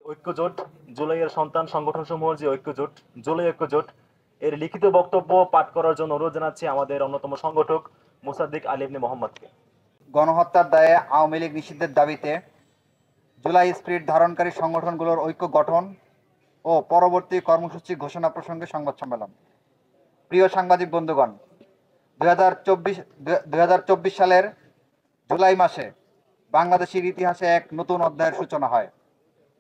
ঐক্যজোট, জুলাইয়ের সন্তান সংগঠনসমূহের যে ঐক্যজোট, জুলাই ঐক্যজোট এর লিখিত বক্তব্য পাঠ করার জন্য অনুরোধ জানাচ্ছি আমাদের অন্যতম সংগঠক মুসাদ্দিক আলী ইবনে মোহাম্মদকে। গণহত্যার দায়ে আওয়ামী লীগ নিষিদ্ধের দাবিতে জুলাই স্পিরিট ধারণকারী সংগঠনগুলোর ঐক্য গঠন ও পরবর্তী কর্মসূচি ঘোষণা প্রসঙ্গে সংবাদ সম্মেলন। প্রিয় সাংবাদিক বন্ধুগণ, 2024 সালের জুলাই মাসে বাংলাদেশের ইতিহাসে এক নতুন অধ্যায়ের সূচনা হয়।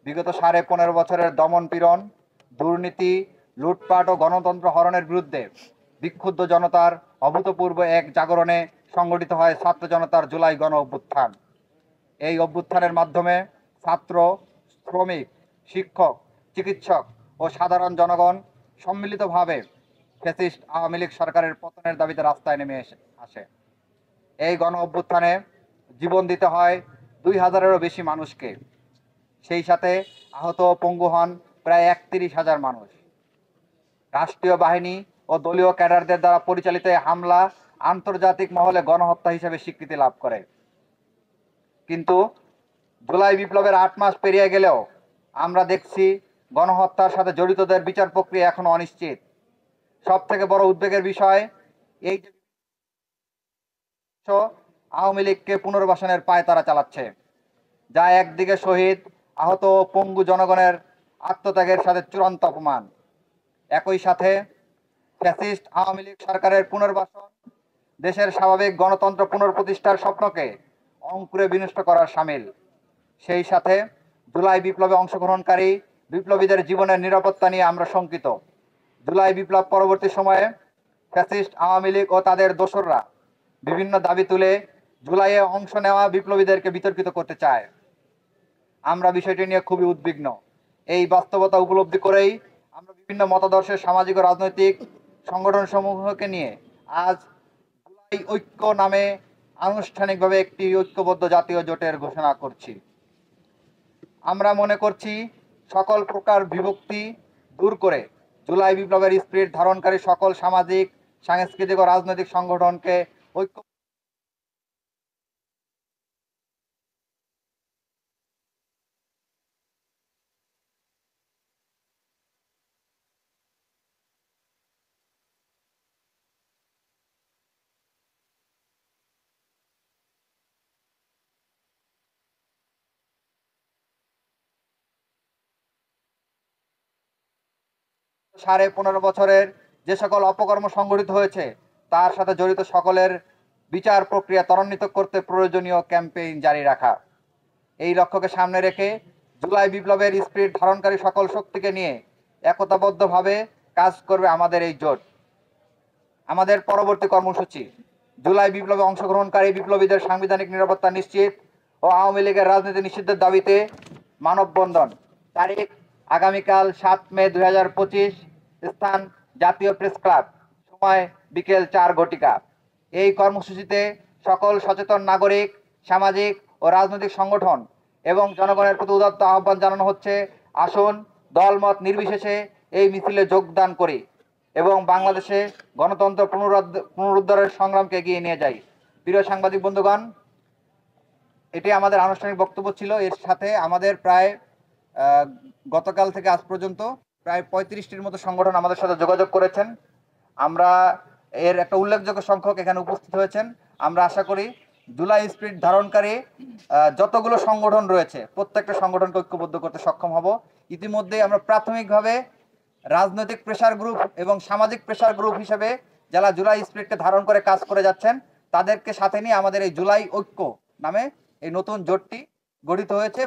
বিগত 15.5 বছরের দমন পীড়ন, দুর্নীতি, লুটপাট ও গণতন্ত্র হরণের বিরুদ্ধে বিক্ষুব্ধ জনতার অভূতপূর্ব এক জাগরণে সংগঠিত হয় ছাত্র জনতার জুলাই গণ অভ্যুত্থান। এই অভ্যুত্থানের মাধ্যমে ছাত্র, শ্রমিক, শিক্ষক, চিকিৎসক ও সাধারণ জনগণ সম্মিলিতভাবে ফ্যাসিস্ট আওয়ামী লীগ সরকারের পতনের দাবিতে রাস্তায় নেমে আসে। এই গণ অভ্যুত্থানে জীবন দিতে হয় 2000-এরও বেশি মানুষকে। সেই সাথে আহত ও পঙ্গু হন প্রায় 31,000 মানুষ। রাষ্ট্রীয় বাহিনী ও দলীয় ক্যাডারদের দ্বারা পরিচালিত হামলা আন্তর্জাতিক মহলে গণহত্যা হিসেবে স্বীকৃতি লাভ করে। কিন্তু জুলাই বিপ্লবের 8 মাস পেরিয়ে গেলেও আমরা দেখছি গণহত্যার সাথে জড়িতদের বিচার প্রক্রিয়া এখনো অনিশ্চিত। সব থেকে বড় উদ্বেগের বিষয় এই যে আওয়ামী লীগকে পুনর্বাসনের পায়তারা চালাচ্ছে, যা একদিকে শহীদ, আহত ও পঙ্গু জনগণের আত্মত্যাগের সাথে চূড়ান্ত অপমান। একই সাথে ফ্যাসিস্ট আওয়ামী লীগ সরকারের পুনর্বাসন দেশের স্বাভাবিক গণতন্ত্র পুনঃপ্রতিষ্ঠার স্বপ্নকে অঙ্কুরে বিনষ্ট করার শামিল। সেই সাথে জুলাই বিপ্লবে অংশগ্রহণকারী বিপ্লবীদের জীবনের নিরাপত্তা নিয়ে আমরা শঙ্কিত। জুলাই বিপ্লব পরবর্তী সময়ে ফ্যাসিস্ট আওয়ামী লীগ ও তাদের দোসররা বিভিন্ন দাবি তুলে জুলাইয়ে অংশ নেওয়া বিপ্লবীদেরকে বিতর্কিত করতে চায়। আমরা বিষয়টি নিয়ে খুবই উদ্বিগ্ন। এই বাস্তবতা উপলব্ধি করেই আমরা বিভিন্ন মতাদর্শের সামাজিক ও রাজনৈতিক সংগঠন সমূহকে নিয়ে আজ জুলাই ঐক্য নামে আনুষ্ঠানিকভাবে একটি ঐক্যবদ্ধ জাতীয় জোটের ঘোষণা করছি। আমরা মনে করছি সকল প্রকার বিভক্তি দূর করে জুলাই বিপ্লবের স্পিরিট ধারণকারী সকল সামাজিক, সাংস্কৃতিক ও রাজনৈতিক সংগঠনকে ঐক্য সাড়ে 15 বছরের যে সকল অপকর্ম সংঘটিত হয়েছে তার সাথে জড়িত সকলের বিচার প্রক্রিয়া ত্বরান্বিত করতে প্রয়োজনীয় ক্যাম্পেইন জারি রাখা। এই লক্ষ্যকে সামনে রেখে জুলাই বিপ্লবের স্পিরিট ধারণকারী সকল শক্তিকে নিয়ে একতাবদ্ধভাবে কাজ করবে আমাদের এই জোট। আমাদের পরবর্তী কর্মসূচি: জুলাই বিপ্লবে অংশগ্রহণকারী বিপ্লবীদের সাংবিধানিক নিরাপত্তা নিশ্চিত ও আওয়ামী লীগের রাজনীতি নিষিদ্ধের দাবিতে মানববন্ধন। তারিখ আগামীকাল 7 মে 2025, স্থান জাতীয় প্রেস ক্লাব, সময় বিকেল 4 ঘটিকা। এই কর্মসূচিতে সকল সচেতন নাগরিক, সামাজিক ও রাজনৈতিক সংগঠন এবং জনগণের প্রতি উদাত্ত আহ্বান জানানো হচ্ছে, আসুন দলমত নির্বিশেষে এই মিছিলে যোগদান করি এবং বাংলাদেশে গণতন্ত্র পুনরুদ্ধারের সংগ্রামকে এগিয়ে নিয়ে যাই। প্রিয় সাংবাদিক বন্ধুগণ, এটি আমাদের আনুষ্ঠানিক বক্তব্য ছিল। এর সাথে আমাদের প্রায় গতকাল থেকে আজ পর্যন্ত প্রায় 35টির মতো সংগঠন আমাদের সাথে যোগাযোগ করেছেন। আমরা এর একটা উল্লেখযোগ্য সংখ্যক এখানে উপস্থিত হয়েছেন। আমরা আশা করি জুলাই স্পিরিট ধারণকারী যতগুলো সংগঠন রয়েছে প্রত্যেকটা সংগঠনকে ঐক্যবদ্ধ করতে সক্ষম হব। ইতিমধ্যেই আমরা প্রাথমিকভাবে রাজনৈতিক প্রেসার গ্রুপ এবং সামাজিক প্রেসার গ্রুপ হিসেবে যারা জুলাই স্পিরিটকে ধারণ করে কাজ করে যাচ্ছেন তাদেরকে সাথে নিয়ে আমাদের এই জুলাই ঐক্য নামে এই নতুন জোটটি গঠিত হয়েছে।